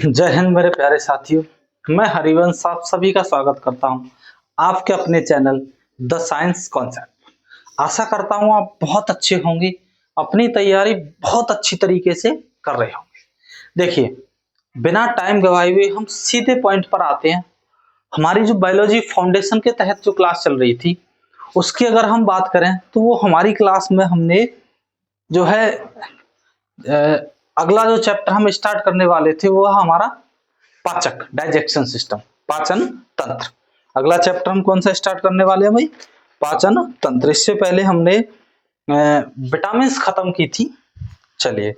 जय हिंद मेरे प्यारे साथियों। मैं हरिवंश आप सभी का स्वागत करता हूं आपके अपने चैनल द साइंस कॉन्सेप्ट। आशा करता हूं आप बहुत अच्छे होंगे, अपनी तैयारी बहुत अच्छी तरीके से कर रहे होंगे। देखिए, बिना टाइम गवाए हुए हम सीधे पॉइंट पर आते हैं। हमारी जो बायोलॉजी फाउंडेशन के तहत जो क्लास चल रही थी उसकी अगर हम बात करें तो वो हमारी क्लास में हमने जो है अगला जो चैप्टर हम स्टार्ट करने वाले थे वो हमारा पाचक डाइजेशन सिस्टम, पाचन तंत्र। अगला चैप्टर हम कौन सा स्टार्ट करने वाले हैं भाई? पाचन तंत्र। इससे पहले हमने विटामिन खत्म की थी। चलिए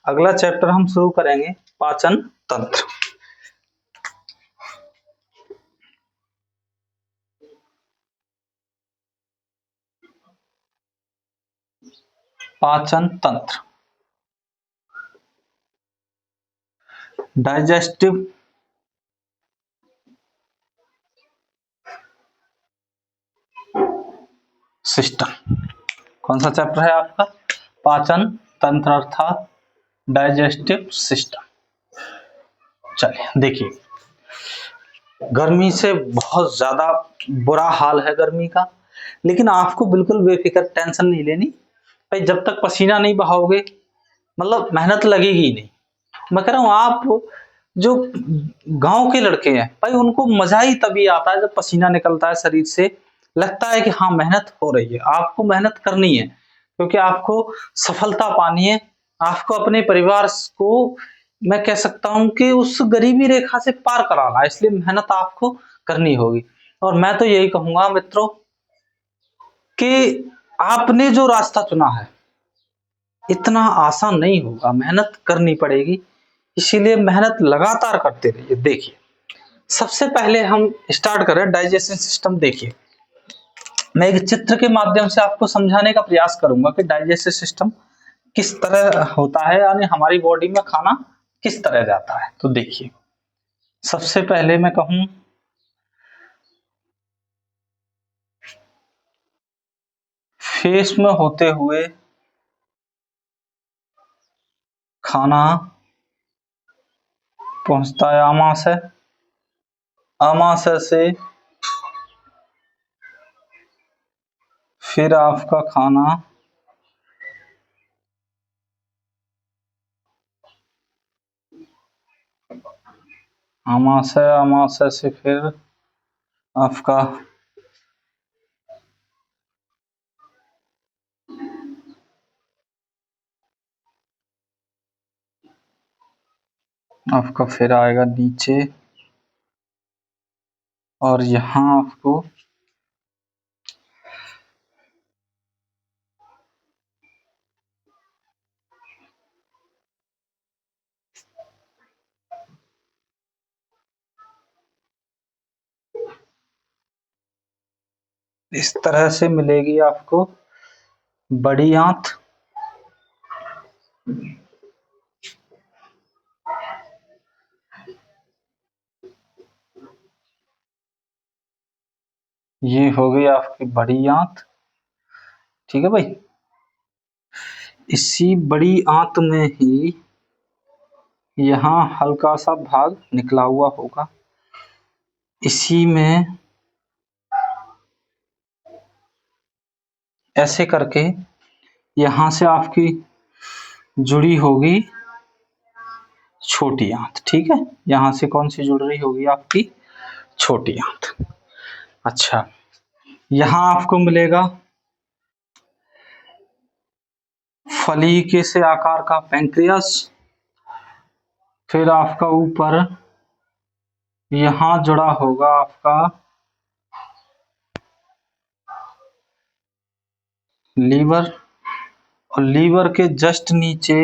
अगला चैप्टर हम शुरू करेंगे, पाचन तंत्र। पाचन तंत्र, डाइजेस्टिव सिस्टम। कौन सा चैप्टर है आपका? पाचन तंत्र अर्थात डाइजेस्टिव सिस्टम। चलिए देखिए, गर्मी से बहुत ज्यादा बुरा हाल है गर्मी का, लेकिन आपको बिल्कुल बेफिक्र टेंशन नहीं लेनी भाई। जब तक पसीना नहीं बहाओगे मतलब मेहनत लगेगी ही नहीं। मैं कह रहा हूँ आप जो गांव के लड़के हैं भाई, उनको मजा ही तभी आता है जब पसीना निकलता है शरीर से, लगता है कि हाँ मेहनत हो रही है। आपको मेहनत करनी है क्योंकि आपको सफलता पानी है। आपको अपने परिवार को, मैं कह सकता हूँ कि उस गरीबी रेखा से पार कराना है, इसलिए मेहनत आपको करनी होगी। और मैं तो यही कहूंगा मित्रों कि आपने जो रास्ता चुना है इतना आसान नहीं होगा, मेहनत करनी पड़ेगी। इसीलिए मेहनत लगातार करते रहिए। देखिए, सबसे पहले हम स्टार्ट करें डाइजेशन सिस्टम। देखिए, मैं एक चित्र के माध्यम से आपको समझाने का प्रयास करूंगा कि डाइजेस्टिव सिस्टम किस तरह होता है, यानी हमारी बॉडी में खाना किस तरह जाता है। तो देखिए, सबसे पहले मैं कहूं फेस में होते हुए खाना पहुंचता है आमाशय, आमाशय से फिर आपका खाना आमाशय, आमाशय से फिर आपका आपका फिर आएगा नीचे, और यहाँ आपको इस तरह से मिलेगी आपको बड़ी आंत। ये हो गई आपकी बड़ी आंत, ठीक है भाई। इसी बड़ी आंत में ही यहाँ हल्का सा भाग निकला हुआ होगा, इसी में ऐसे करके यहाँ से आपकी जुड़ी होगी छोटी आंत, ठीक है। यहाँ से कौन सी जुड़ रही होगी? आपकी छोटी आंत। अच्छा, यहाँ आपको मिलेगा फली के से आकार का पैंक्रियास। फिर आपका ऊपर यहाँ जुड़ा होगा आपका लीवर, और लीवर के जस्ट नीचे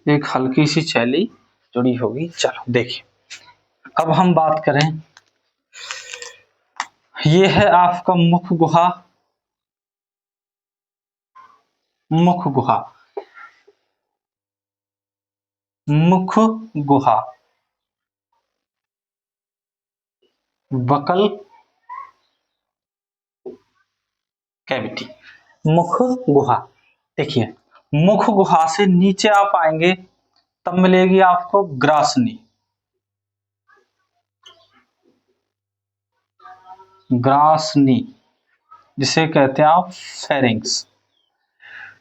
एक हल्की सी छैली जुड़ी होगी। चलो देखिए, अब हम बात करें, ये है आपका मुख गुहा। मुख गुहा, मुख गुहा, बकल कैविटी, मुख गुहा। देखिए, मुख गुहा से नीचे आप आएंगे तब मिलेगी आपको ग्रासनी। ग्रासनी जिसे कहते हैं आप फेरिंग्स।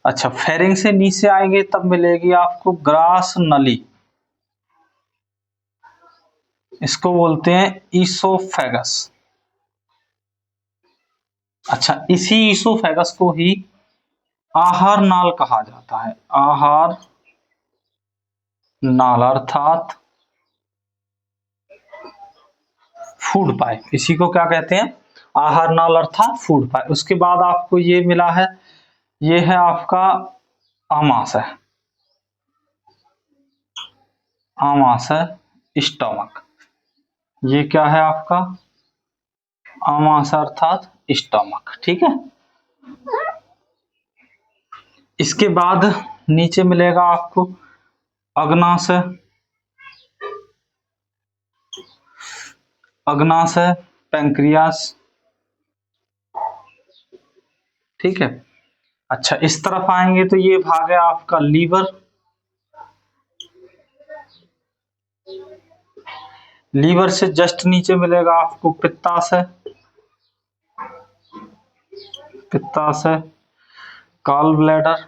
अच्छा, फेरिंग से नीचे आएंगे तब मिलेगी आपको ग्रास नली, इसको बोलते हैं ईसोफेगस। अच्छा, इसी ईसोफेगस को ही आहार नाल कहा जाता है। आहार नाल अर्थात फूड पाइप, इसी को क्या कहते हैं? आहार नाल अर्थात फूड पाइप। उसके बाद आपको ये मिला है, ये है आपका आमाशय। आमाशय स्टमक, ये क्या है आपका? आमाशय अर्थात स्टमक। ठीक है, इसके बाद नीचे मिलेगा आपको अग्नाशय। अग्नाशय पैंक्रियास। ठीक है, अच्छा इस तरफ आएंगे तो ये भाग है आपका लीवर। लीवर से जस्ट नीचे मिलेगा आपको पित्ताशय। पित्ताशय, गॉल ब्लैडर।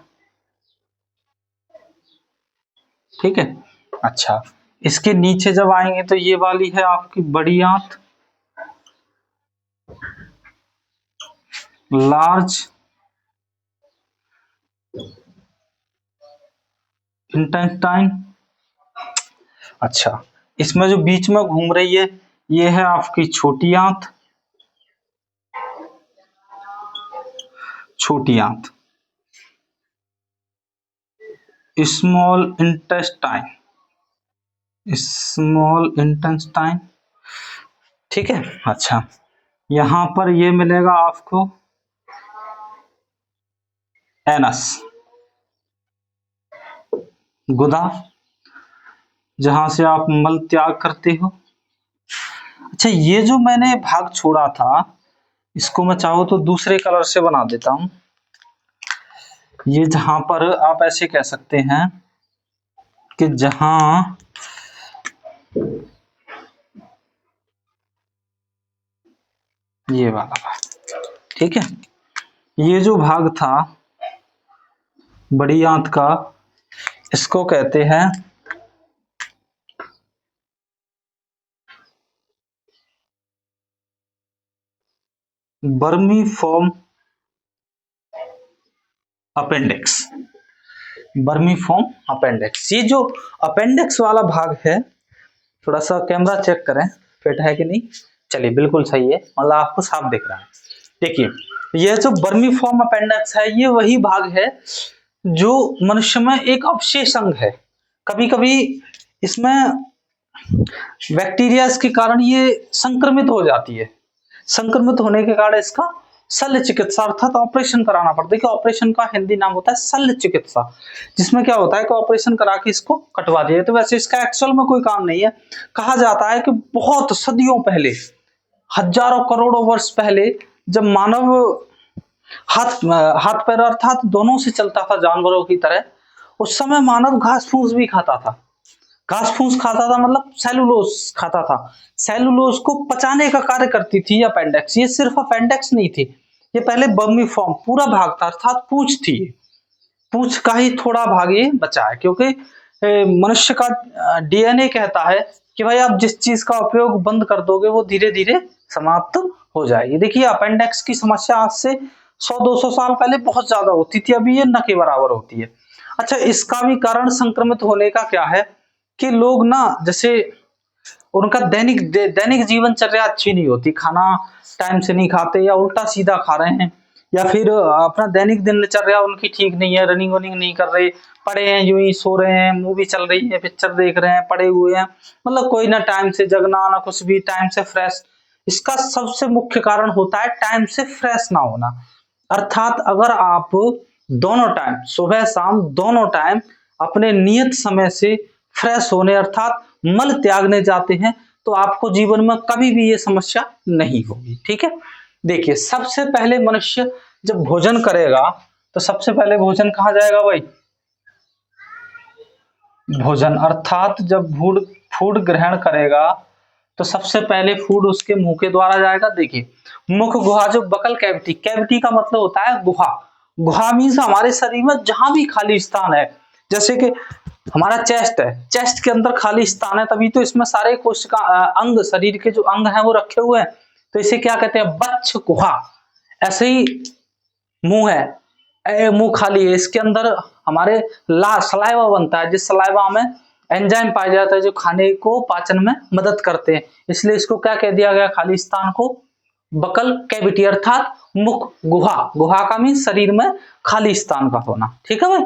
ठीक है, अच्छा इसके नीचे जब आएंगे तो ये वाली है आपकी बड़ी आंत, लार्ज इंटेस्टाइन। अच्छा, इसमें जो बीच में घूम रही है ये है आपकी छोटी आंत। छोटी आंत, स्मॉल इंटेस्टाइन। Small intestine. ठीक है, अच्छा यहां पर ये मिलेगा आपको एनस, गुदा, जहां से आप मल त्याग करते हो। अच्छा, ये जो मैंने भाग छोड़ा था इसको मैं चाहूँ तो दूसरे कलर से बना देता हूं। ये जहां पर आप ऐसे कह सकते हैं कि जहां ये वाला भाग, ठीक है, ये जो भाग था बड़ी आंत का, इसको कहते हैं वर्मीफॉर्म अपेंडिक्स। वर्मीफॉर्म अपेंडिक्स, ये जो अपेंडिक्स वाला भाग है, थोड़ा सा कैमरा चेक करें फिट है कि नहीं। चलिए बिल्कुल सही है, मतलब आपको साफ दिख रहा है। देखिए, यह जो वर्मीफॉर्म अपेंडिक्स है ये वही भाग है जो मनुष्य में एक अवशेष अंग है। कभी कभी इसमें बैक्टीरिया के कारण ये संक्रमित हो जाती है। संक्रमित होने के कारण इसका शल्य चिकित्सा अर्थात ऑपरेशन कराना पड़ता है। कि ऑपरेशन का हिंदी नाम होता है शल्य चिकित्सा, जिसमें क्या होता है कि ऑपरेशन करा के इसको कटवा दिया। तो वैसे इसका एक्चुअल में कोई काम नहीं है। कहा जाता है कि बहुत सदियों पहले, हजारों करोड़ों वर्ष पहले, जब मानव हाथ पैर अर्थात दोनों से चलता था जानवरों की तरह, उस समय मानव घास फूस भी खाता था। घास फूस खाता था मतलब सेलुलोज खाता था। सेलुलोज को पचाने का कार्य करती थी अपेंडिक्स। ये सिर्फ अपेंडिक्स नहीं थी, ये पहले वर्मीफॉर्म पूरा भाग था अर्थात पूंछ थी। पूंछ का ही थोड़ा भाग ये बचा है, क्योंकि मनुष्य का डीएनए कहता है कि भाई आप जिस चीज का उपयोग बंद कर दोगे वो धीरे धीरे समाप्त हो जाएगी। देखिए, अपेंडिक्स की समस्या आज से 100-200 साल पहले बहुत ज्यादा होती थी, अभी ये न के बराबर होती है। अच्छा, इसका भी कारण संक्रमित होने का क्या है कि लोग ना, जैसे उनका दैनिक जीवनचर्या अच्छी नहीं होती, खाना टाइम से नहीं खाते या उल्टा सीधा खा रहे हैं, या फिर अपना दैनिक दिनचर्या उनकी ठीक नहीं है, रनिंग वनिंग नहीं कर रहे, पड़े हैं यूं ही सो रहे हैं, मूवी चल रही है, पिक्चर देख रहे हैं, पड़े हुए हैं, मतलब कोई ना टाइम से जगना ना कुछ भी, टाइम से फ्रेश। इसका सबसे मुख्य कारण होता है टाइम से फ्रेश ना होना। अर्थात अगर आप दोनों टाइम, सुबह शाम दोनों टाइम अपने नियत समय से फ्रेश होने अर्थात मल त्यागने जाते हैं तो आपको जीवन में कभी भी ये समस्या नहीं होगी। ठीक है, देखिए सबसे पहले मनुष्य जब भोजन करेगा तो सबसे पहले भोजन कहाँ जाएगा भाई? भोजन अर्थात जब फूड फूड ग्रहण करेगा तो सबसे पहले फूड उसके मुंह के द्वारा जाएगा। देखिए मुख गुहा जो बकल कैविटी, कैविटी का मतलब होता है गुहा। गुहा मीन्स हमारे शरीर में जहां भी खाली स्थान है, जैसे कि हमारा चेस्ट है, चेस्ट के अंदर खाली स्थान है, तभी तो इसमें सारे कोशिका अंग, शरीर के जो अंग हैं वो रखे हुए हैं, तो इसे क्या कहते हैं, बच्छ गुहा। ऐसे ही मुंह है, मुंह खाली है, इसके अंदर हमारे सलाइवा बनता है, जिस सलाइवा में एंजाइम पाया जाता है जो खाने को पाचन में मदद करते हैं, इसलिए इसको क्या कह दिया गया, खाली स्थान को बकल कैविटी अर्थात मुख गुहा। गुहा का मीन शरीर में खाली स्थान का होना। ठीक है भाई,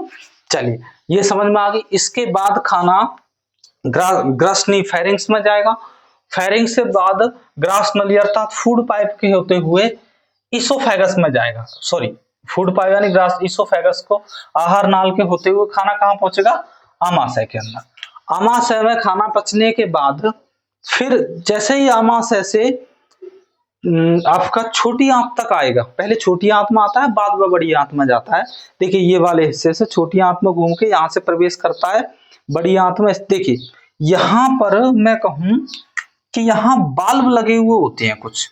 चलिए ये समझ में आ गई। इसके बाद खाना ग्रसनी फेरिंग्स में जाएगा, फेरिंग्स से बाद ग्रास नली अर्थात फूड पाइप के होते हुए इसोफेगस में जाएगा। सॉरी, फूड पाइप यानी ग्रास, इसोफेगस को आहार नाल के होते हुए खाना कहां पहुंचेगा, आमाशय के अंदर। आमाशय में खाना पचने के बाद फिर जैसे ही आमाशय से आपका छोटी आंत तक आएगा, पहले छोटी आंत में आता है, बाद में बड़ी आंत में जाता है। देखिए ये वाले हिस्से से छोटी आंत में घूम के यहां से प्रवेश करता है बड़ी आंत में। देखिए यहां पर मैं कहूं कि यहां बाल्ब लगे हुए होते हैं कुछ,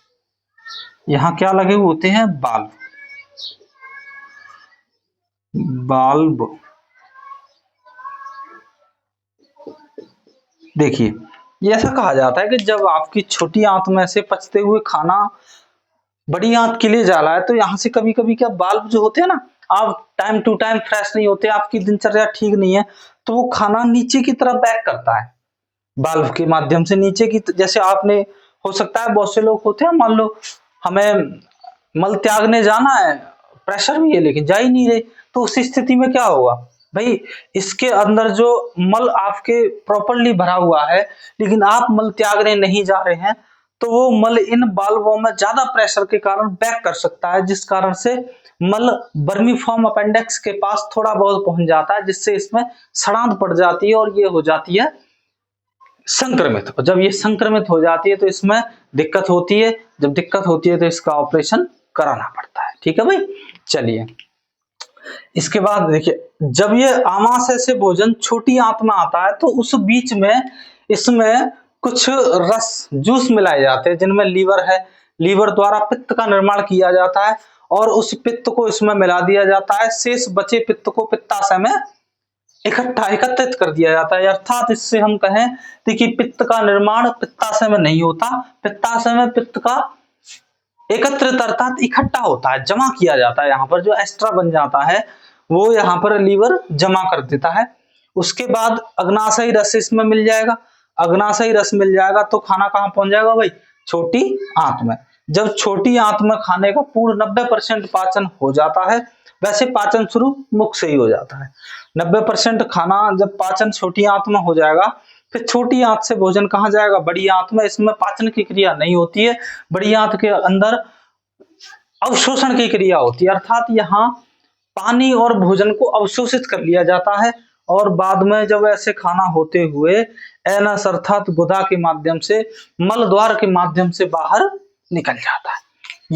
यहां क्या लगे हुए होते हैं, बाल्ब। बाल्ब देखिए ये ऐसा कहा जाता है कि जब आपकी छोटी आंत में से पचते हुए खाना बड़ी आंत के लिए जा रहा है, तो यहाँ से कभी कभी क्या बाल्ब जो होते हैं ना, आप टाइम टू टाइम फ्रेश नहीं होते, आपकी दिनचर्या ठीक नहीं है, तो वो खाना नीचे की तरफ बैक करता है बाल्ब के माध्यम से नीचे की। जैसे आपने, हो सकता है बहुत से लोग होते हैं, मान लो हमें मल त्यागने जाना है, प्रेशर भी है लेकिन जा ही नहीं रहे, तो उस स्थिति में क्या होगा भाई, इसके अंदर जो मल आपके प्रॉपरली भरा हुआ है लेकिन आप मल त्यागने नहीं जा रहे हैं, तो वो मल इन बाल्बों में ज्यादा प्रेशर के कारण बैक कर सकता है, जिस कारण से मल बर्मीफॉर्म अपेंडिक्स के पास थोड़ा बहुत पहुंच जाता है, जिससे इसमें सड़ांध पड़ जाती है और ये हो जाती है संक्रमित। जब ये संक्रमित हो जाती है तो इसमें दिक्कत होती है, जब दिक्कत होती है तो इसका ऑपरेशन कराना पड़ता है। ठीक है भाई, चलिए इसके बाद देखिए, जब ये आमाशय से भोजन छोटी आंत में आता है तो उस बीच में इसमें कुछ रस, जूस मिलाए जाते हैं जिनमें लीवर है, लीवर द्वारा पित्त का निर्माण किया जाता है और उस पित्त को इसमें मिला दिया जाता है, शेष बचे पित्त को पित्ताशय में एकत्रित कर दिया जाता है। अर्थात इससे हम कहें कि पित्त का निर्माण पित्ताशय में नहीं होता, पित्ताशय में पित्त का एकत्रित अर्थात इकट्ठा होता है, जमा किया जाता है, यहाँ पर जो एक्स्ट्रा बन जाता है वो यहाँ पर लीवर जमा कर देता है। उसके बाद अग्नाशयी रस इसमें मिल जाएगा, अग्नाशयी रस मिल जाएगा तो खाना कहाँ पहुंच जाएगा भाई, छोटी आंत में। जब छोटी आंत में खाने का पूर्ण 90% पाचन हो जाता है, वैसे पाचन शुरू मुख से ही हो जाता है, 90% खाना जब पाचन छोटी आंत में हो जाएगा, फिर छोटी आंत से भोजन कहाँ जाएगा, बड़ी आंत में। इसमें पाचन की क्रिया नहीं होती है, बड़ी आंत के अंदर अवशोषण की क्रिया होती है, अर्थात यहाँ पानी और भोजन को अवशोषित कर लिया जाता है और बाद में जब ऐसे खाना होते हुए एनस अर्थात गुदा के माध्यम से, मल द्वार के माध्यम से बाहर निकल जाता है।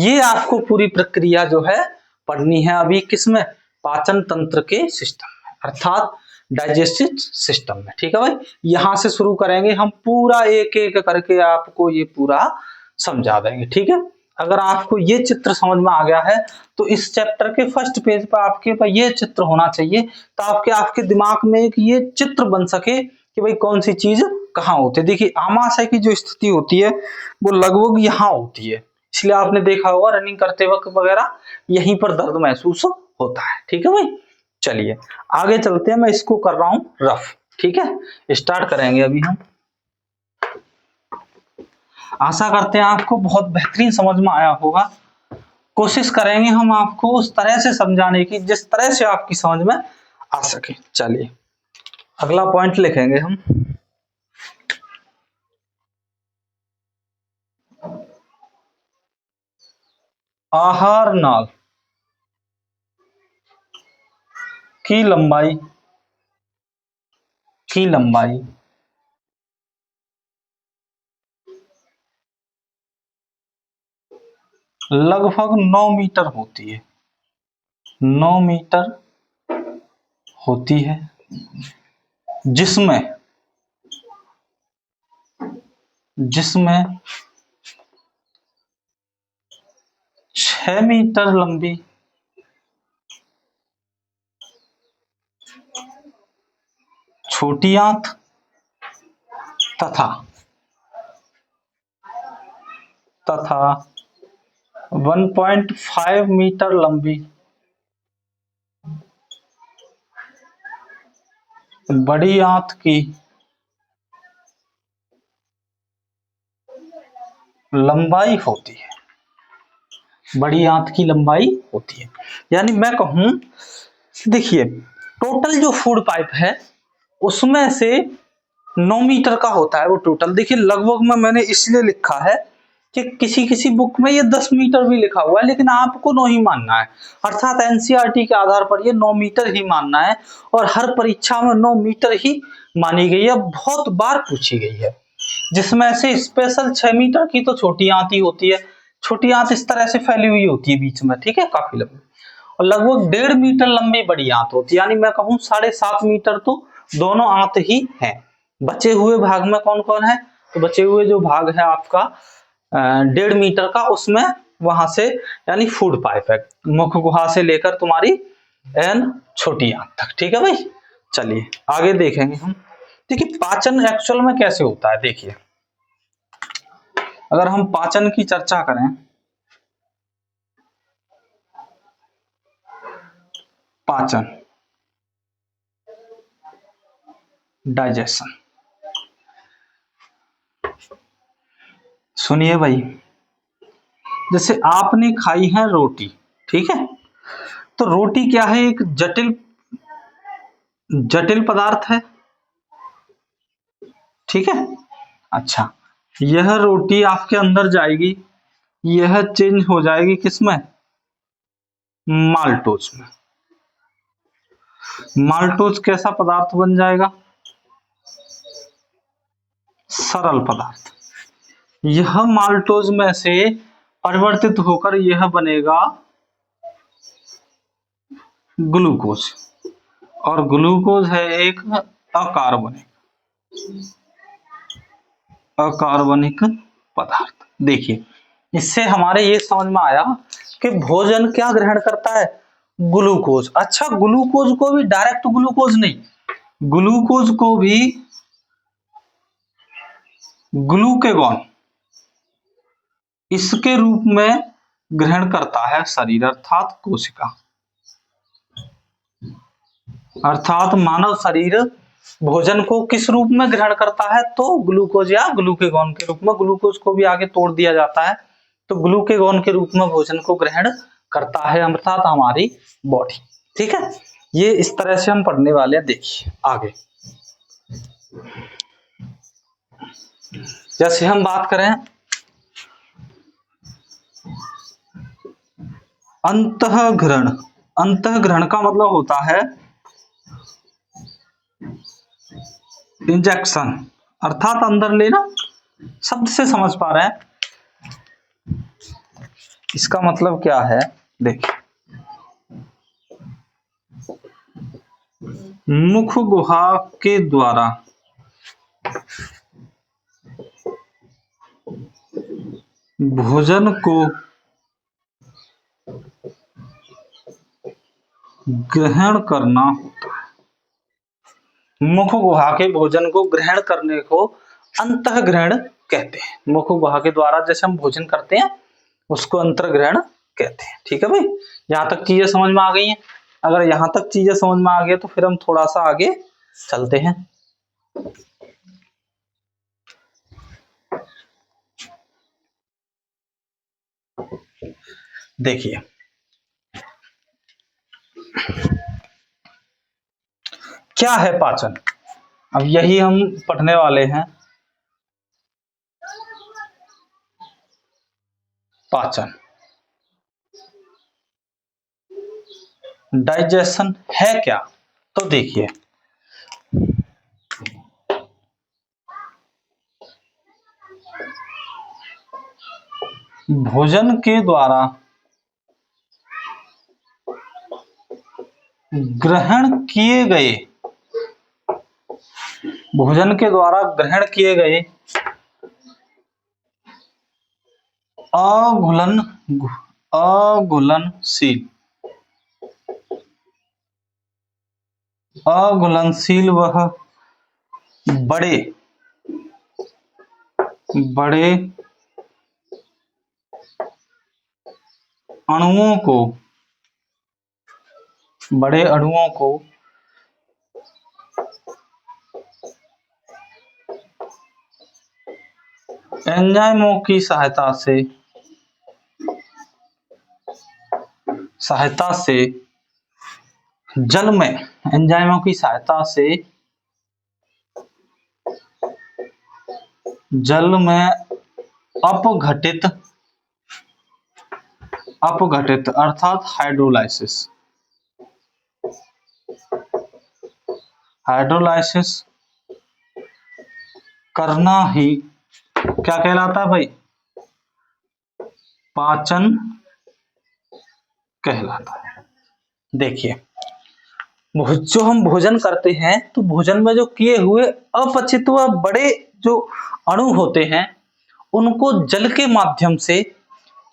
ये आपको पूरी प्रक्रिया जो है पढ़नी है अभी किसमें, पाचन तंत्र के सिस्टम में अर्थात डाइजेस्टिव सिस्टम में। ठीक है भाई, यहां से शुरू करेंगे हम, पूरा एक एक करके आपको ये पूरा समझा देंगे। ठीक है, अगर आपको ये चित्र समझ में आ गया है तो इस चैप्टर के फर्स्ट पेज पर आपके पास ये चित्र होना चाहिए, तो आपके दिमाग में एक ये चित्र बन सके कि भाई कौन सी चीज कहाँ होती है। देखिए आमाशय की जो स्थिति होती है वो लगभग यहाँ होती है, इसलिए आपने देखा होगा रनिंग करते वक्त वगैरह यहीं पर दर्द महसूस होता है। ठीक है भाई, चलिए आगे चलते हैं, मैं इसको कर रहा हूं रफ। ठीक है, स्टार्ट करेंगे अभी हम। आशा करते हैं आपको बहुत बेहतरीन समझ में आया होगा। कोशिश करेंगे हम आपको उस तरह से समझाने की जिस तरह से आपकी समझ में आ सके। चलिए अगला पॉइंट लिखेंगे हम, आहार नाल की लंबाई लगभग 9 मीटर होती है, 9 मीटर होती है। जिसमें जिसमें 6 मीटर लंबी छोटी आंत तथा 1.5 मीटर लंबी बड़ी आंत की लंबाई होती है। बड़ी आंत की लंबाई होती है, यानी मैं कहूं, देखिए टोटल जो फूड पाइप है उसमें से 9 मीटर का होता है वो टोटल। देखिए लगभग में मैंने इसलिए लिखा है कि किसी किसी बुक में ये 10 मीटर भी लिखा हुआ है, लेकिन आपको 9 ही मानना है, अर्थात एनसीईआरटी के आधार पर ये 9 मीटर ही मानना है, और हर परीक्षा में 9 मीटर ही मानी गई है, बहुत बार पूछी गई है। जिसमें से स्पेशल 6 मीटर की तो छोटी आंत ही होती है, छोटी आंत इस तरह से फैली हुई होती है बीच में, ठीक है, काफी लंबी, और लगभग 1.5 मीटर लंबी बड़ी आंत होती है, यानी मैं कहूँ 7.5 मीटर तो दोनों आंत ही है। बचे हुए भाग में कौन कौन है, तो बचे हुए जो भाग है आपका 1.5 मीटर का, उसमें वहां से यानी फूड पाइप है, मुख गुहा से लेकर तुम्हारी एन छोटी आंत तक, ठीक है भाई। चलिए आगे देखेंगे हम। देखिए पाचन एक्चुअल में कैसे होता है। देखिए अगर हम पाचन की चर्चा करें, पाचन डाइजेशन, सुनिए भाई, जैसे आपने खाई है रोटी, ठीक है, तो रोटी क्या है, एक जटिल जटिल पदार्थ है, ठीक है। अच्छा, यह रोटी आपके अंदर जाएगी, यह चेंज हो जाएगी किसमें, माल्टोज में। माल्टोज कैसा पदार्थ बन जाएगा, सरल पदार्थ। यह माल्टोज में से परिवर्तित होकर यह बनेगा ग्लूकोज, और ग्लूकोज है एक अकार्बनिक पदार्थ। देखिए इससे हमारे ये समझ में आया कि भोजन क्या ग्रहण करता है, ग्लूकोज। अच्छा, ग्लूकोज को भी डायरेक्ट ग्लूकोज नहीं, ग्लूकोज को भी ग्लूकेगॉन इसके रूप में ग्रहण करता है शरीर, अर्थात कोशिका, अर्थात मानव शरीर भोजन को किस रूप में ग्रहण करता है, तो ग्लूकोज या ग्लूकेगॉन के रूप में। ग्लूकोज को भी आगे तोड़ दिया जाता है तो ग्लूकेगॉन के रूप में भोजन को ग्रहण करता है, अर्थात हमारी बॉडी, ठीक है। ये इस तरह से हम पढ़ने वाले हैं। देखिए आगे, जैसे हम बात करें अंतःग्रहण, अंतःग्रहण का मतलब होता है इंजेक्शन, अर्थात अंदर लेना। शब्द से समझ पा रहे हैं इसका मतलब क्या है। देखिए मुख गुहा के द्वारा भोजन को ग्रहण करना होता है। मुख गुहा के भोजन को ग्रहण करने को अंतःग्रहण कहते हैं। मुख गुहा के द्वारा जैसे हम भोजन करते हैं उसको अंतर्ग्रहण कहते हैं, ठीक है भाई। यहाँ तक चीजें समझ में आ गई हैं। अगर यहाँ तक चीजें समझ में आ गई तो फिर हम थोड़ा सा आगे चलते हैं। देखिए क्या है पाचन, अब यही हम पढ़ने वाले हैं। पाचन डाइजेशन है क्या, तो देखिए भोजन के द्वारा ग्रहण किए गए भोजन के द्वारा ग्रहण किए गए अघुलन अघुलनशील अघुलनशील वह बड़े बड़े अणुओं को एंजाइमों की सहायता से जल में एंजाइमों की सहायता से जल में अपघटित अर्थात हाइड्रोलाइसिस करना ही क्या कहलाता है भाई? पाचन कहलाता है। देखिए, जो हम भोजन करते हैं तो भोजन में जो किए हुए अपचित व बड़े जो अणु होते हैं उनको जल के माध्यम से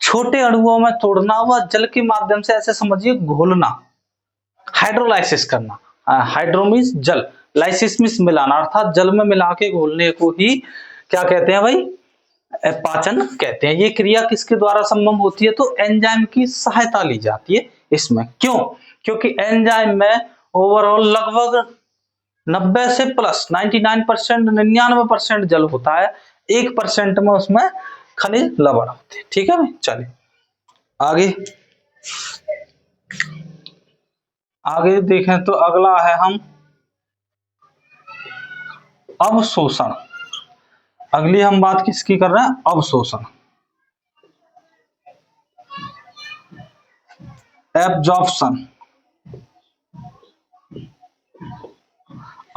छोटे अणुओं में तोड़ना व जल के माध्यम से ऐसे समझिए घोलना, हाइड्रोलाइसिस करना। हाइड्रो मीन्स जल, लाइसिस मीन्स मिलाना, अर्थात जल में मिला के घोलने को ही क्या कहते हैं भाई? पाचन कहते हैं। ये क्रिया किसके द्वारा संभव होती है? तो एंजाइम की सहायता ली जाती है इसमें। क्यों? क्योंकि एंजाइम में ओवरऑल लगभग 90 से प्लस 99%, 99% जल होता है, 1% में उसमें खनिज लवण होते हैं। ठीक है भाई, चलिए आगे देखें तो अगला है हम अवशोषण। अगली हम बात किसकी कर रहे हैं? अवशोषण, एब्जॉर्प्शन,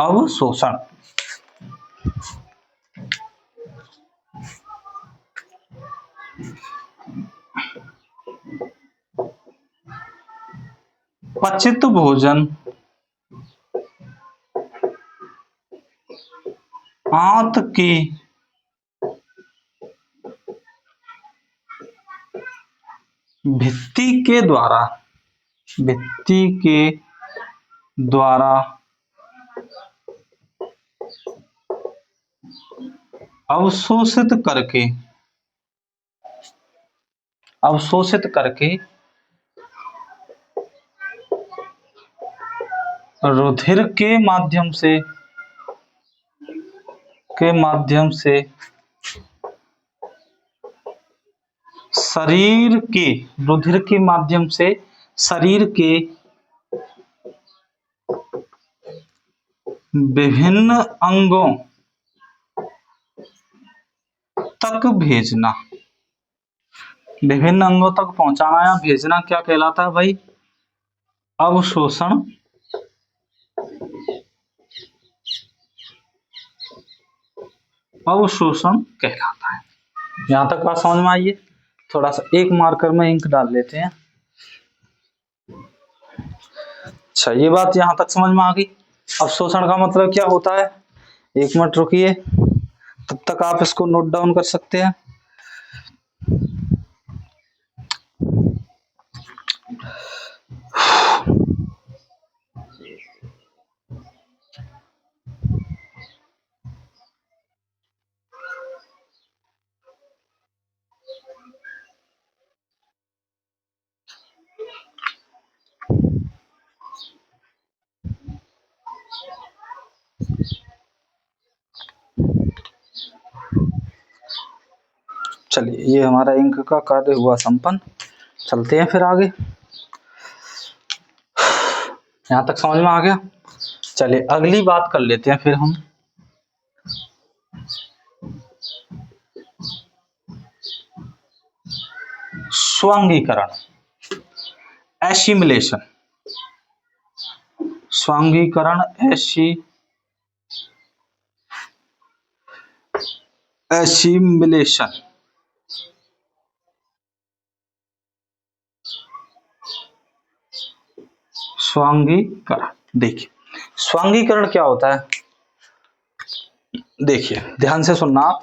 अवशोषण। पचित भोजन आंत की भित्ति के द्वारा अवशोषित करके रुधिर के माध्यम से शरीर के विभिन्न अंगों तक भेजना, विभिन्न अंगों तक पहुंचाना या भेजना क्या कहलाता है भाई? अवशोषण कहलाता है। यहां तक बात समझ में आई है? थोड़ा सा एक मार्कर में इंक डाल लेते हैं। अच्छा, ये बात यहां तक समझ में आ गई। अवशोषण का मतलब क्या होता है? एक मिनट रुकिए, तब तक आप इसको नोट डाउन कर सकते हैं। चलिए, ये हमारा इंक का कार्य हुआ संपन्न। चलते हैं फिर आगे। यहां तक समझ में आ गया? चलिए अगली बात कर लेते हैं फिर हम। स्वांगीकरण, एसिमिलेशन। स्वांगीकरण, एसिमिलेशन। स्वांगीकरण, देखिए स्वांगीकरण क्या होता है? देखिए ध्यान से सुनना आप,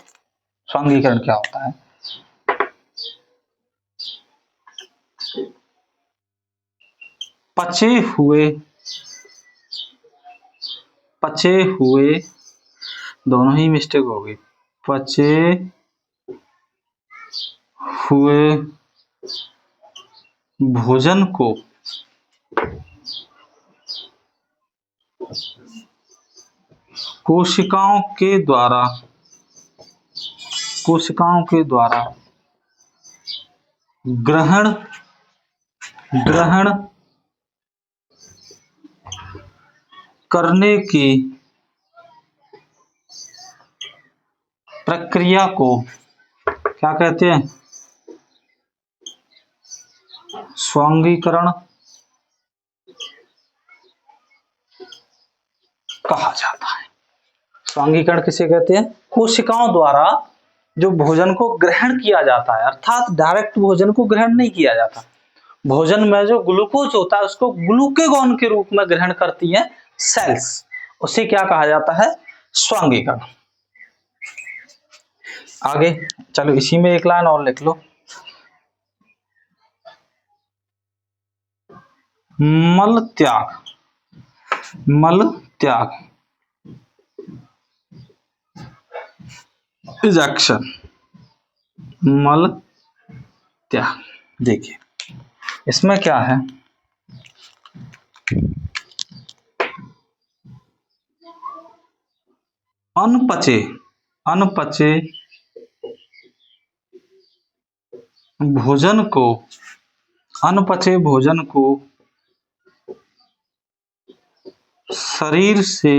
स्वांगीकरण क्या होता है। पचे हुए दोनों ही मिस्टेक हो गई। पचे हुए भोजन को कोशिकाओं के द्वारा ग्रहण करने की प्रक्रिया को क्या कहते हैं? स्वांगीकरण कहा जाता है। स्वांगीकरण किसे कहते हैं? कोशिकाओं द्वारा जो भोजन को ग्रहण किया जाता है, अर्थात डायरेक्ट भोजन को ग्रहण नहीं किया जाता। भोजन में जो ग्लूकोज होता है उसको ग्लूकेगॉन के रूप में ग्रहण करती है सेल्स, उसे क्या कहा जाता है? स्वांगीकरण। आगे चलो, इसी में एक लाइन और लिख लो। मल त्याग इजेक्शन, मल त्याग। देखिए इसमें क्या है, अनपचे भोजन को शरीर से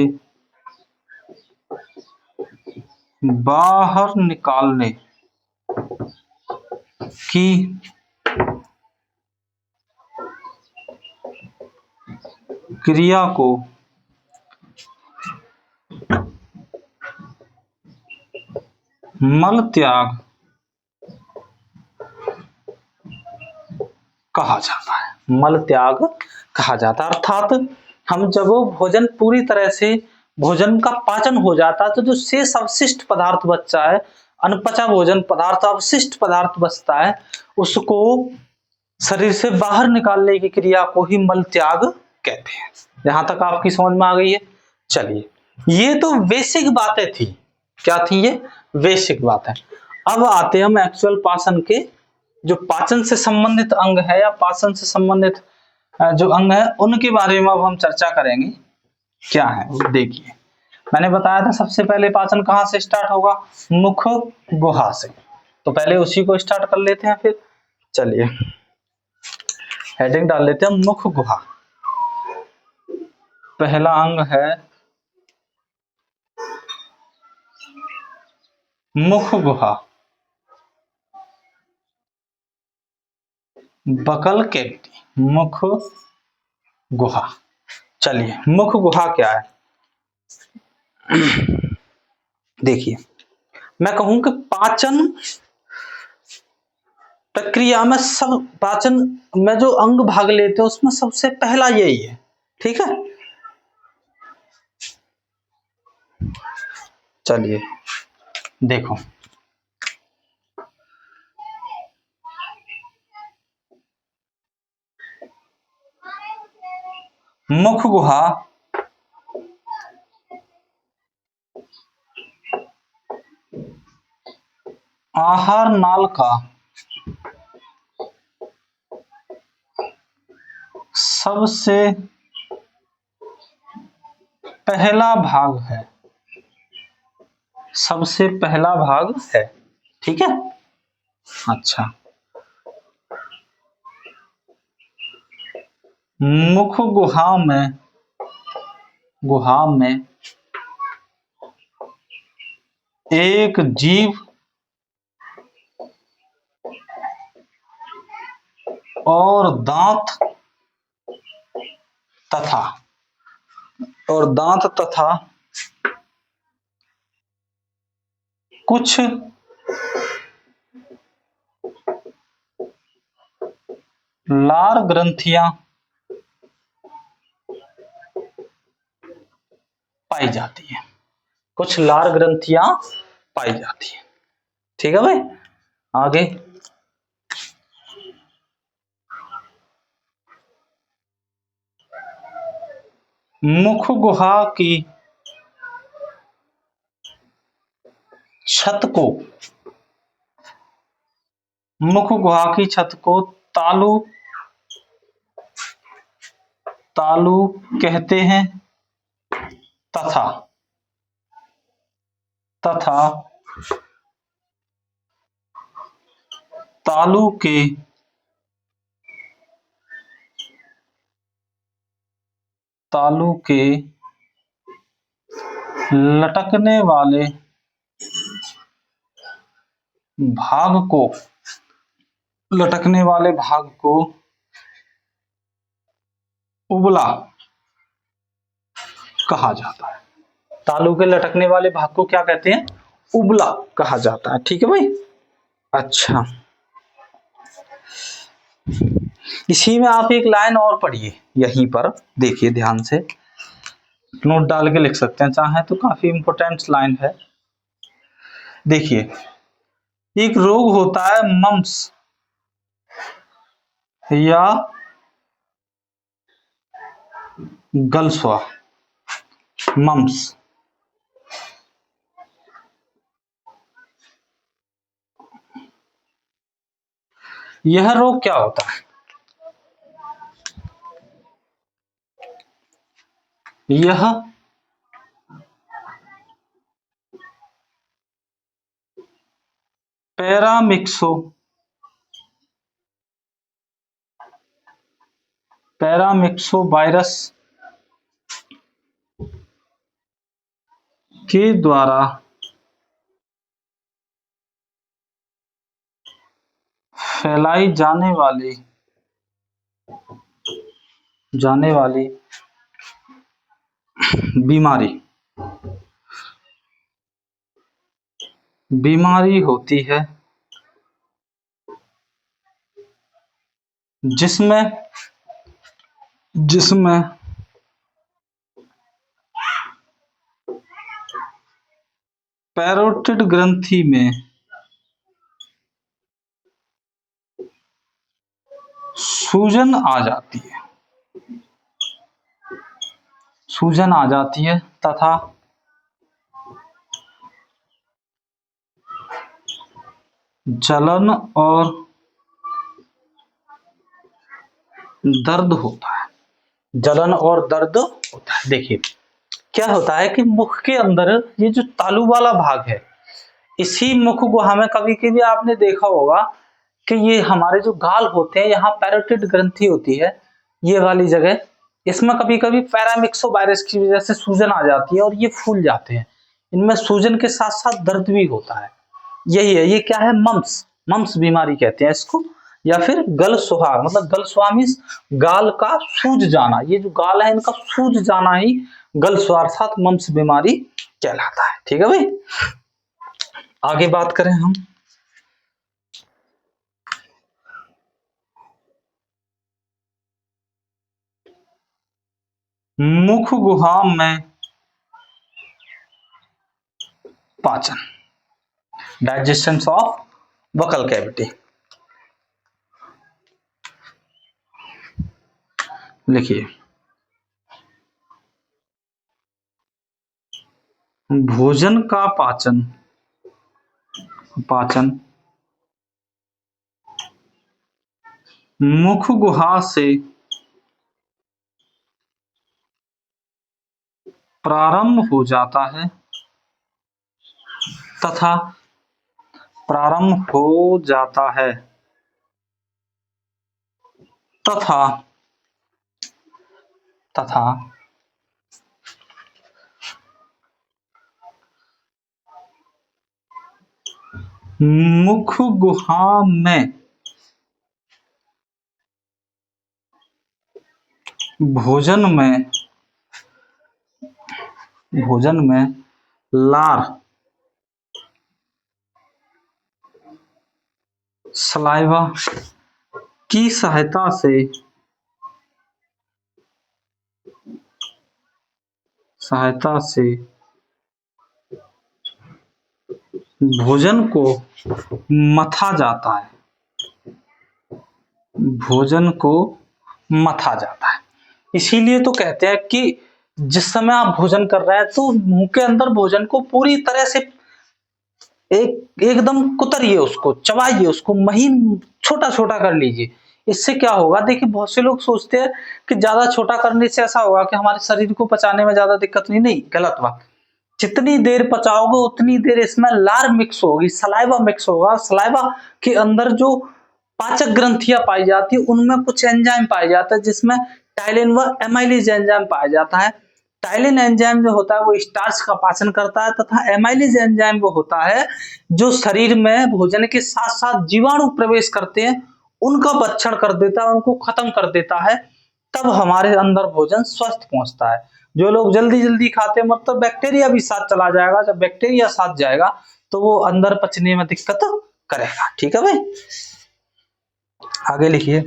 बाहर निकालने की क्रिया को मल त्याग कहा जाता है। मल त्याग कहा जाता है, अर्थात हम जब भोजन पूरी तरह से भोजन का पाचन हो जाता है तो जो शेष अवशिष्ट पदार्थ बचता है, अनपचा भोजन पदार्थ अवशिष्ट पदार्थ बचता है, उसको शरीर से बाहर निकालने की क्रिया को ही मल त्याग कहते हैं। यहां तक आपकी समझ में आ गई है? चलिए, ये तो बेसिक बातें थी। क्या थी ये? बेसिक बातें। अब आते हैं हम एक्चुअल पाचन के, जो पाचन से संबंधित अंग है या पाचन से संबंधित जो अंग है उनके बारे में अब हम चर्चा करेंगे। क्या है देखिए, मैंने बताया था सबसे पहले पाचन कहाँ से स्टार्ट होगा? मुख गुहा से। तो पहले उसी को स्टार्ट कर लेते हैं। फिर चलिए हेडिंग डाल लेते हैं, मुख गुहा। पहला अंग है मुख गुहा, बकल कैविटी, मुख गुहा। चलिए मुख गुहा क्या है? देखिए मैं कहूं कि पाचन प्रक्रिया में पाचन में जो अंग भाग लेते हैं उसमें सबसे पहला यही है। ठीक है, चलिए देखो, मुख गुहा आहार नाल का सबसे पहला भाग है, सबसे पहला भाग है। ठीक है, अच्छा, मुख गुहा में एक जीव और दांत तथा कुछ लार ग्रंथियां पाई जाती है। कुछ लार ग्रंथियां पाई जाती है। ठीक है भाई, आगे। मुख गुहा की छत को, मुख गुहा की छत को तालु, तालु कहते हैं तथा, तथा तालु के तालु के लटकने वाले भाग को, लटकने वाले भाग को उबला कहा जाता है। तालु के लटकने वाले भाग को क्या कहते हैं? उबला कहा जाता है। ठीक है भाई, अच्छा इसी में आप एक लाइन और पढ़िए, यहीं पर देखिए ध्यान से, नोट डाल के लिख सकते हैं चाहे तो, काफी इंपॉर्टेंट लाइन है। देखिए, एक रोग होता है मम्स या गलस्वा, मम्स। यह रोग क्या होता है? यह पैरामिक्सो, पैरामिक्सो वायरस के द्वारा फैलाई जाने वाली बीमारी, बीमारी होती है जिसमें जिसमें पैरोटिड ग्रंथि में सूजन आ जाती है, सूजन आ जाती है तथा जलन और दर्द होता है, जलन और दर्द होता है। देखिए क्या होता है कि मुख के अंदर ये जो तालु वाला भाग है, इसी मुख गुहा में कभी कभी आपने देखा होगा कि ये हमारे जो गाल होते हैं, यहाँ पैरोटिड ग्रंथि होती है, ये वाली जगह, इसमें कभी कभी पैरामिक्सो वायरस की वजह से सूजन आ जाती है और ये फूल जाते हैं। इनमें सूजन के साथ साथ दर्द भी होता है। यही है, ये क्या है? मम्स, मम्स बीमारी कहते हैं इसको, या फिर गल सुहाग, मतलब गल स्वामिस, गाल का सूज जाना, ये जो गाल है इनका सूज जाना ही गल स्वार अर्थात मम्स बीमारी कहलाता है। ठीक है भाई, आगे बात करें हम। मुख गुहा में पाचन, डाइजेशन ऑफ वकल कैविटी। लिखिए, भोजन का पाचन, पाचन मुख गुहा से प्रारंभ हो जाता है तथा प्रारंभ हो जाता है तथा तथा मुख गुहा में भोजन में लार, सलाइवा की सहायता से भोजन को मथा जाता है, भोजन को मथा जाता है। इसीलिए तो कहते हैं कि जिस समय आप भोजन कर रहे हैं तो मुंह के अंदर भोजन को पूरी तरह से एकदम कुतरिए, उसको चबाइए, उसको महीन छोटा छोटा कर लीजिए। इससे क्या होगा, देखिए बहुत से लोग सोचते हैं कि ज्यादा छोटा करने से ऐसा होगा कि हमारे शरीर को पचाने में ज्यादा दिक्कत नहीं, गलत बात। जितनी देर पचाओगे उतनी देर इसमें लार मिक्स होगी, सलाइवा मिक्स होगा। सलाइवा के अंदर जो पाचक ग्रंथियां पाई जाती है उनमें कुछ एंजाइम पाया जाता है, जिसमें टाइलिन व एमाइलेज एंजाइम पाया जाता है। टाइलिन एंजाइम जो होता है वो स्टार्च का पाचन करता है, तथा एमाइलेज एंजाइम वो होता है जो शरीर में भोजन के साथ साथ जीवाणु प्रवेश करते हैं उनका भक्षण कर देता है, उनको खत्म कर देता है। तब हमारे अंदर भोजन स्वस्थ पहुंचता है। जो लोग जल्दी जल्दी खाते हैं मतलब बैक्टीरिया भी साथ चला जाएगा, जब बैक्टीरिया साथ जाएगा तो वो अंदर पचने में दिक्कत करेगा। ठीक है भाई, आगे लिखिए।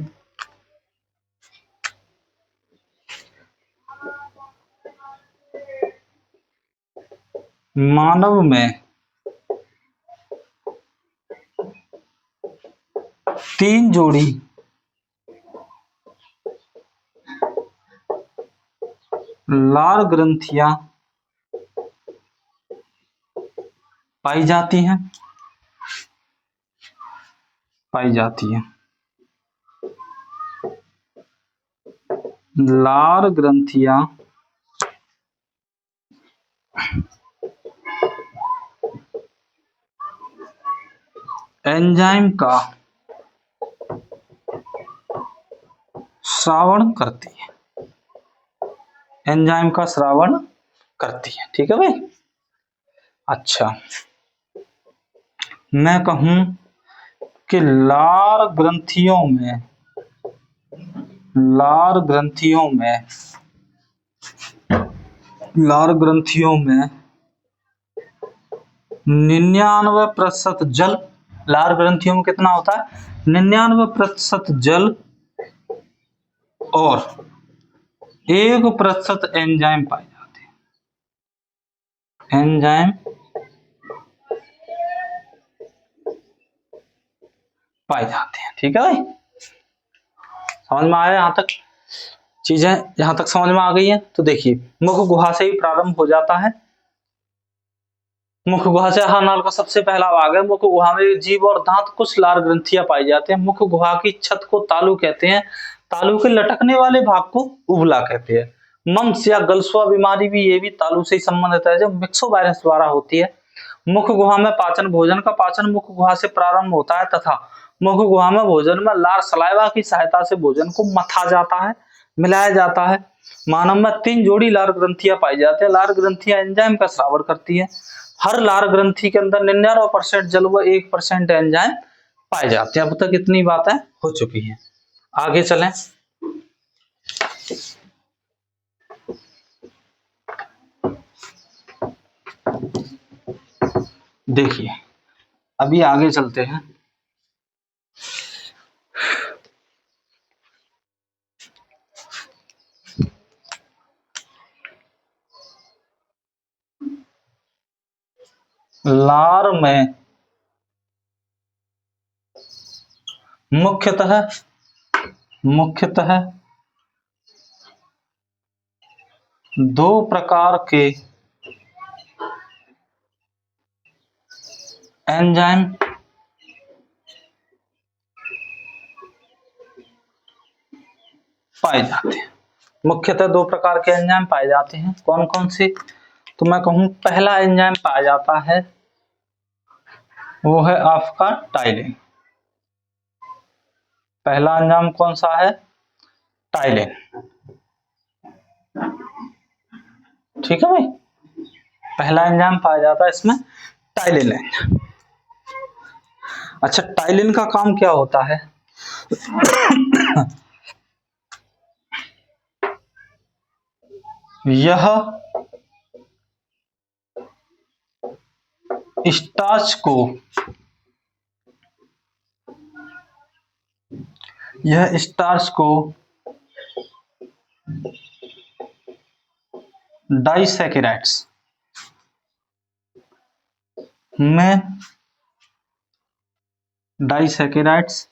मानव में 3 जोड़ी लार ग्रंथियां पाई जाती हैं, पाई जाती हैं। लार ग्रंथियां एंजाइम का श्रावण करती है, एंजाइम का श्रावण करती है। ठीक है भाई। अच्छा, मैं कहूं कि लार ग्रंथियों में, लार ग्रंथियों में, लार ग्रंथियों में 99% जल, लार ग्रंथियों में कितना होता है, 99% जल और 1% एंजाइम पाए जाते हैं, एंजाइम पाए जाते हैं। ठीक है भाई, समझ में आया यहाँ तक, चीजें यहाँ तक समझ में आ गई है। तो देखिए मुख गुहा से ही प्रारंभ हो जाता है। मुख गुहा से आहार नाल का सबसे पहला भाग है। मुख गुहा में जीभ और दांत कुछ लार ग्रंथियां पाई जाते हैं। मुख गुहा की छत को तालु कहते हैं। तालु के लटकने वाले भाग को उबला कहते हैं। मम्स या गलसुआ बीमारी भी ये भी तालु से ही संबंधित है, जो मिक्सो वायरस द्वारा होती है। मुख गुहा में पाचन, भोजन का पाचन मुख गुहा से प्रारंभ होता है तथा मुख गुहा में भोजन में लार सलाइवा की सहायता से भोजन को मथा जाता है, मिलाया जाता है। मानव में 3 जोड़ी लार ग्रंथियां पाई जाती है। लार ग्रंथियां एंजाइम का श्रावण करती है। हर लार ग्रंथि के अंदर 99% जल व 1% एंजाइम पाए जाते हैं। अब तक इतनी बातें हो चुकी हैं, आगे चलें। देखिए अभी आगे चलते हैं। लार में मुख्यतः 2 प्रकार के एंजाइम पाए जाते हैं। मुख्यतः 2 प्रकार के एंजाइम पाए जाते हैं। कौन कौन से, तो मैं कहूं पहला एंजाइम पाया जाता है वो है आपका टाइलिन। पहला एंजाइम कौन सा है, टाइलिन। ठीक है भाई, पहला एंजाइम पाया जाता है इसमें टाइलिन एंजाइम। अच्छा, टाइलिन का काम क्या होता है यह स्टार्च को, यह स्टार्च को डाइसैकेराइड्स, में डाइसैकेराइड्स,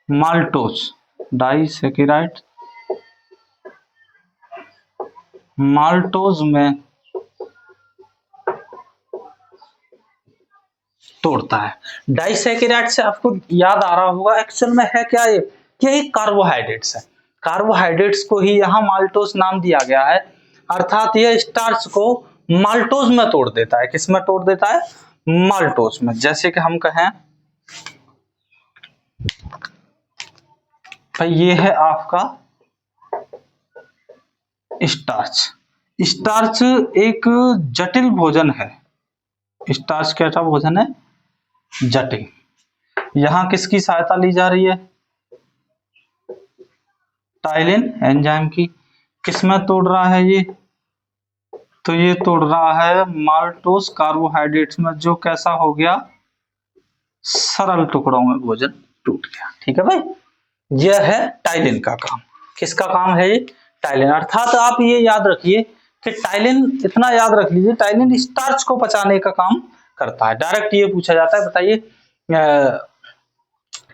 माल्टोज, डाइसैकेराइड माल्टोज में तोड़ता है। डाइसैकेराइड से आपको याद आ रहा होगा एक्चुअल में है क्या ये कार्बोहाइड्रेट्स है। कार्बोहाइड्रेट्स को ही यहाँ माल्टोज नाम दिया गया है, अर्थात यह स्टार्च को माल्टोज में तोड़ देता है। किस में तोड़ देता है? माल्टोज में। जैसे कि हम कहें भाई ये है आपका स्टार्च। स्टार्च एक जटिल भोजन है। स्टार्च कैसा भोजन है? जटिल। यहां किसकी सहायता ली जा रही है? टाइलिन एंजाइम की। किसमें तोड़ रहा है ये? तो ये तोड़ रहा है माल्टोज कार्बोहाइड्रेट्स में, जो कैसा हो गया? सरल टुकड़ों में भोजन टूट गया। ठीक है भाई, यह है टाइलिन का काम। किसका काम है ये? टाइलिन। अर्थात आप ये याद रखिए कि टाइलिन, इतना याद रख लीजिए, टाइलिन स्टार्च को पचाने का काम करता है। डायरेक्ट ये पूछा जाता है, बताइए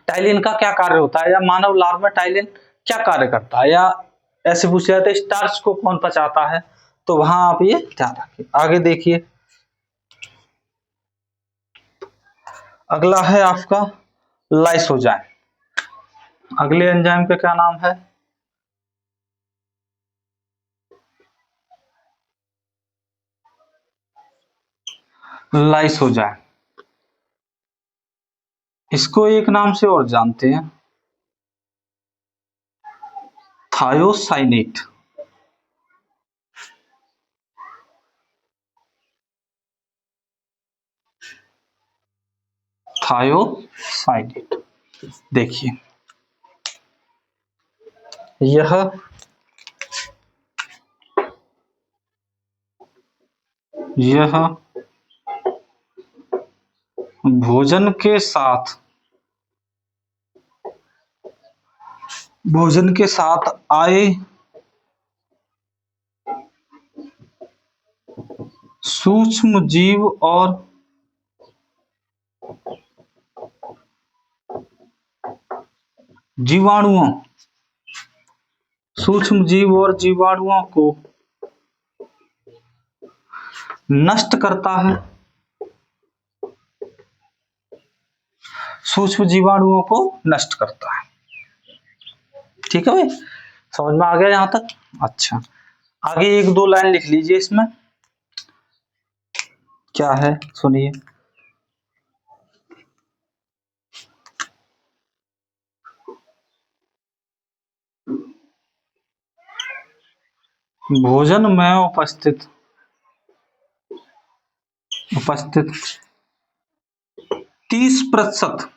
टाइलिन का क्या कार्य होता है, या मानव लार में टाइलिन क्या कार्य करता है, या ऐसे पूछा जाता है स्टार्च को कौन पचाता है। तो वहां आप ये ध्यान रखिए। आगे देखिए, अगला है आपका लाइसोजाइम। अगले एंजाइम का क्या नाम है? लाइसोजाइम। इसको एक नाम से और जानते हैं, थायोसाइनेट। थायोसाइनेट। देखिए यह भोजन के साथ आए सूक्ष्म जीव और जीवाणुओं को नष्ट करता है। सूक्ष्म जीवाणुओं को नष्ट करता है। ठीक है भाई, समझ में आ गया यहां तक? अच्छा, आगे एक दो लाइन लिख लीजिए। इसमें क्या है सुनिए। भोजन में उपस्थित 30%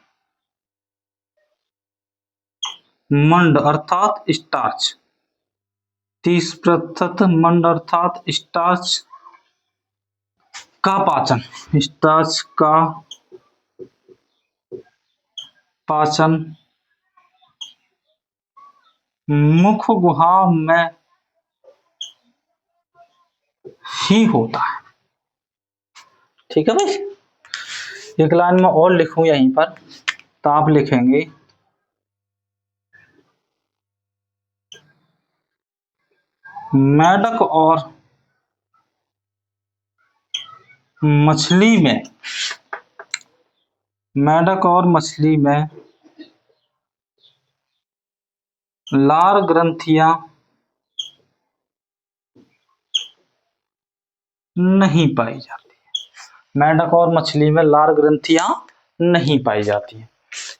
मंड अर्थात स्टार्च, 30% मंड अर्थात स्टार्च का पाचन मुख गुहा में ही होता है। ठीक है भाई, एक लाइन में और लिखूं यहीं पर, तो आप लिखेंगे मेढक और मछली में लार ग्रंथियां नहीं पाई जाती है। मेढक और मछली में लार ग्रंथियां नहीं पाई जाती है।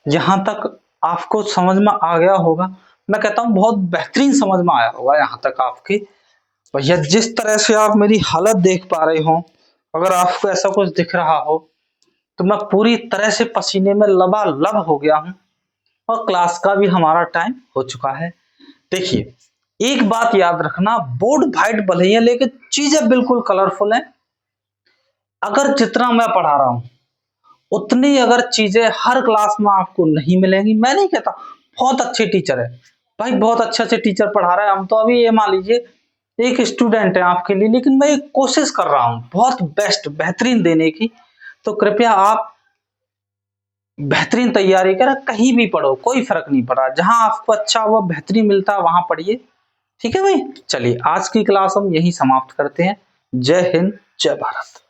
यहां तक आपको समझ में आ गया होगा। मैं कहता हूं बहुत बेहतरीन समझ में आया होगा यहां तक आपकी। भैया जिस तरह से आप मेरी हालत देख पा रहे हो, अगर आपको ऐसा कुछ दिख रहा हो, तो मैं पूरी तरह से पसीने में लबालब हो गया हूं, और क्लास का भी हमारा टाइम हो चुका है। देखिए एक बात याद रखना, बोर्ड वाइट भले ही है लेकिन चीजें बिल्कुल कलरफुल हैं। अगर जितना मैं पढ़ा रहा हूं उतनी अगर चीजें हर क्लास में आपको नहीं मिलेंगी। मैं नहीं कहता बहुत अच्छे टीचर है भाई, बहुत अच्छे अच्छे टीचर पढ़ा रहे हैं। हम तो अभी ये मान लीजिए एक स्टूडेंट है आपके लिए, लेकिन मैं कोशिश कर रहा हूँ बहुत बेस्ट बेहतरीन देने की। तो कृपया आप बेहतरीन तैयारी करें, कहीं भी पढ़ो कोई फर्क नहीं पड़ा, जहां आपको अच्छा हुआ बेहतरीन मिलता है वहां पढ़िए। ठीक है भाई, चलिए आज की क्लास हम यही समाप्त करते हैं। जय हिंद, जय भारत।